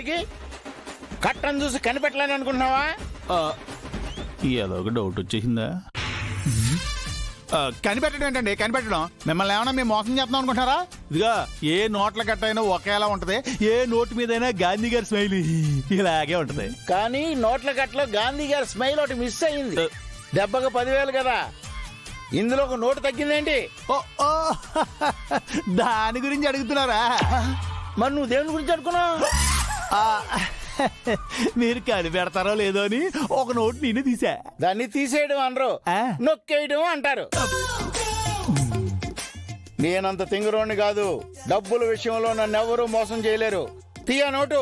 బయటికి. కట్టను చూసి కనిపెట్టలేని అనుకుంటున్నావా? ఏదో ఒక డౌట్ వచ్చేసిందా? కనిపెట్టడం ఏంటండి? కనిపెట్టడం మిమ్మల్ని ఏమన్నా మేము మోసం చేద్దాం అనుకుంటారా? ఇదిగా ఏ నోట్ల కట్టైనా ఒకేలా ఉంటది, ఏ నోటు మీదైనా గాంధీ గారి స్మైల్ ఇలాగే ఉంటది. కానీ నోట్ల కట్టలో గాంధీ గారి స్మైల్ ఒకటి మిస్ అయ్యింది. దెబ్బకు 10,000 కదా, ఇందులో ఒక నోటు తగ్గిందేంటి? ఓ దాని గురించి అడుగుతున్నారా? మరి నువ్వు దేని గురించి అనుకున్నావు? మీరు కనిపెడతారో లేదో అని ఒక నోటు నేను తీసా. దాన్ని తీసేయడం అనరు, నొక్కేయడం అంటారు. నేనంత తింగరోని కాదు. డబ్బుల విషయంలో నన్ను ఎవరూ మోసం చేయలేరు. తీయ నోటు.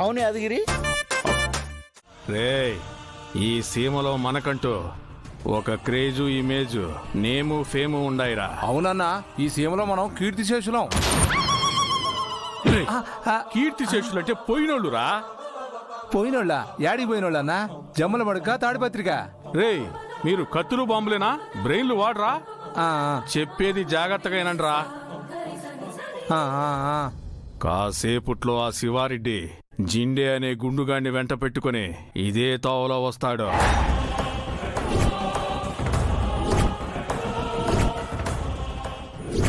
అవును యాదగిరి, రేయ్ ఈ సీమలో మనకంటూ ఒక క్రేజు, ఇమేజ్, నేము, ఫేము ఉండాయిరా. అవునన్నా, ఈ సీమలో మనం కీర్తిశేషులం. కీర్తిశేషులు అంటే పోయినోళ్ళురా. పోయినోళ్ళ? యాడికి పోయినోళ్ళన్నా? జమ్మల మడుక, తాడిపత్రిక? రేయ్ మీరు కత్తులు బాంబులేనా? బ్రెయిన్లు వాడరా? ఆ, చెప్పేది జాగ్రత్తగా ఏనండ్రా. ఆ, ఆ, ఆ. కాసేపుట్లో ఆ శివారెడ్డి జిండే అనే గుండుగాన్ని వెంట పెట్టుకుని ఇదే తోవలో వస్తాడు.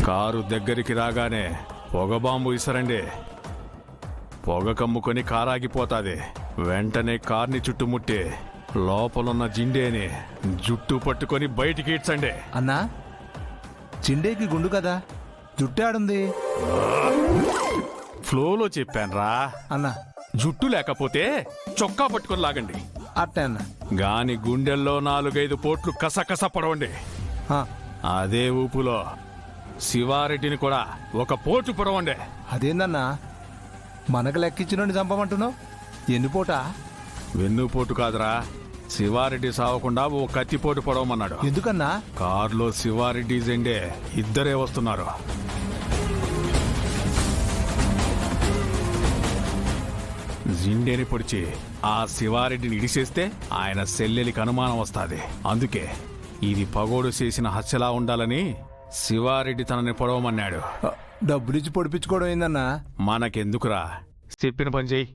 కారు దగ్గరికి రాగానే పొగ బాంబు ఇసరండి. పొగ కమ్ముకొని కారాగిపోతాది. వెంటనే కార్ని చుట్టుముట్టి లోపలున్న జిండేని జుట్టు పట్టుకొని బయటికి ఇడ్చండి. అన్నా, చిండేకి గుండు కదా, జుట్టాడుంది. ఫ్లోలో చెప్పాన్రా అన్నా. జుట్టు లేకపోతే చొక్కా పట్టుకొని లాగండి. అట్టే అన్న. గాని గుండెల్లో 4-5 పోట్లు కసకస పడవండి. అదే ఊపులో శివారెడ్డిని కూడా ఒక పోటు పొడవండి. అదేందన్నా, మనకు లెక్కించిన చంపమంటున్నావు? ఎన్నుపోట? వెన్నుపోటు కాదురా, శివారెడ్డి సావకుండా ఓ కత్తిపోటు పొడవమన్నాడు. ఎందుకన్నా? కారులో శివారెడ్డి జెండే ఇద్దరే వస్తున్నారు. జిండేని పొడిచి ఆ శివారెడ్డిని ఇడిసేస్తే ఆయన సెల్లెలికి అనుమానం వస్తాది. అందుకే ఇది పగోడు చేసిన హత్యలా ఉండాలని శివారెడ్డి తనని పొడవమన్నాడు. డబ్బులిచ్చి పొడిపించుకోవడం ఏందన్నా? మనకెందుకురా, చెప్పిన పని చెయ్యి.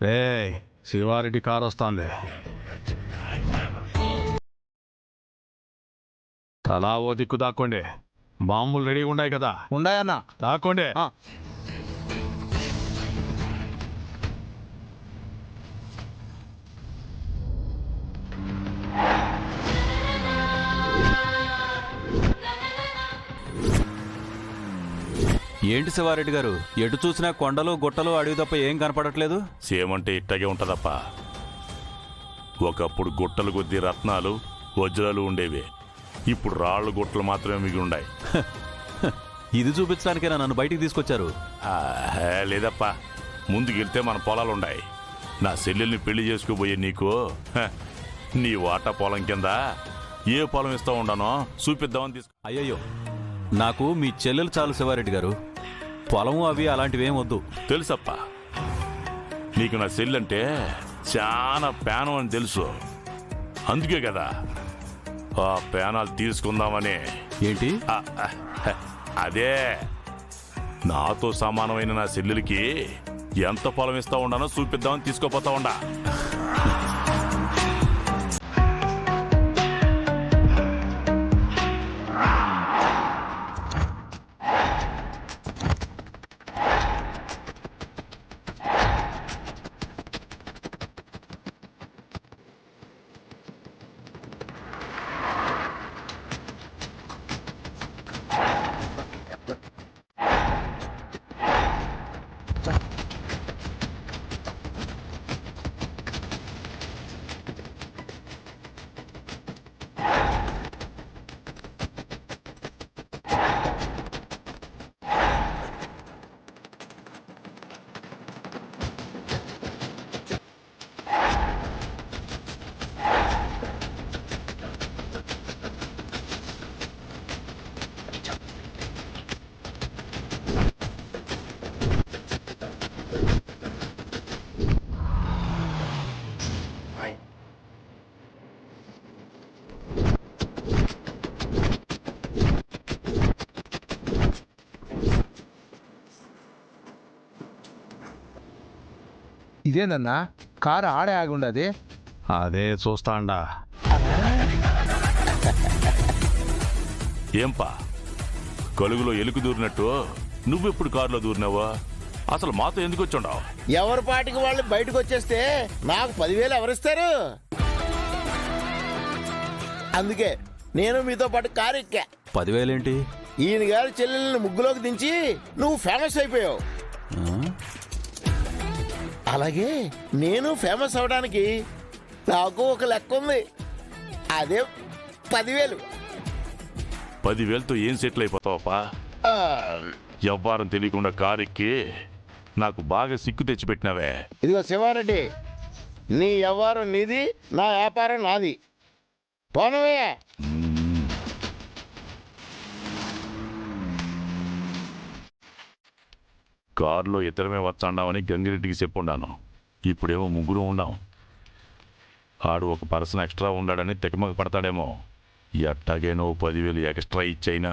రేయ్ శివారెడ్డి కారు వస్తాంది. తలా ఓ దిక్కు దాక్కోండి. బాంబులు రెడీగా ఉన్నాయి కదా? ఉండాయన్నా. దాక్కోండి. ఏంటి శివారెడ్డి గారు, ఎటు చూసినా కొండలు గుట్టలు అడవి తప్ప ఏం కనపడట్లేదు? సేమంటే ఇట్టగే ఉంటదప్ప. ఒకప్పుడు గుట్టలు కొద్ది రత్నాలు, వజ్రాలు ఉండేవి. ఇప్పుడు రాళ్ళు గుట్టలు మాత్రమే మిగిలి ఉన్నాయి. ఇది చూపించడానికేనా నన్ను బయటికి తీసుకొచ్చారు? లేదప్ప, ముందుకెళ్తే మన పొలాలుండాయి. నా చెల్లెల్ని పెళ్లి చేసుకోబోయే నీకు నీ వాటా పొలం కింద ఏ పొలం ఇస్తా ఉండానో చూపిద్దామని తీసుకు. అయ్యయ్యో, నాకు మీ చెల్లెలు చాలు శివారెడ్డి గారు. పొలము అవి అలాంటివేం వద్దు. తెలుసప్ప, నీకు నా చెల్లంటే చాలా పేనం అని తెలుసు. అందుకే కదా ఆ పేనాలు తీసుకుందామని. ఏంటి? అదే, నాతో సమానమైన నా చెల్లెలకి ఎంత పొలం ఇస్తా ఉండానో చూపిద్దామని తీసుకోపోతా ఉండా. ఇదేందన్నా కారు ఆడే ఆగి ఉండదు. అదే చూస్తాండా. ఏంపా కలుగులో ఎలుకు దూరినట్టు నువ్వెప్పుడు కారులో దూరినావా? అసలు మాతో ఎందుకు వచ్చుండావు? ఎవరి పాటికి వాళ్ళు బయటకు వచ్చేస్తే నాకు 10,000 ఎవరిస్తారు? అందుకే నేను మీతో పాటు కారు ఎక్కా. 10,000 ఏంటి? ఈయన గారి చెల్లెల్ని ముగ్గులోకి దించి నువ్వు ఫేమస్ అయిపోయావు. అలాగే నేను ఫేమస్ అవడానికి నాకు ఒక లెక్క ఉంది. అదే 10,000. 10,000తో ఏం సెటిల్ అయిపోతావప్పా? ఎవ్వారం తెలియకుండా కారు ఎక్కి నాకు బాగా సిక్కు తెచ్చిపెట్టినావే. ఇదిగో శివారెడ్డి, నీ వ్యవహారం నీది, నా వ్యాపారం నాది. పోనవే. కారులో ఇతరమే వచ్చాండామని గంగిరెడ్డికి చెప్పుండాను. ఇప్పుడేమో ముగ్గురు ఉన్నాం. ఆడు ఒక పర్సన్ ఎక్స్ట్రా ఉన్నాడని తెగమగ పడతాడేమో. ఎట్టాగే నువ్వు 10,000 ఎక్స్ట్రా ఇచ్చైనా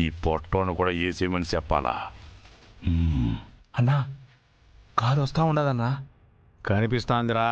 ఈ పొట్టోను కూడా వేసేయమని చెప్పాలా? అన్నా కారు వస్తా ఉండదన్నా. కనిపిస్తాందిరా.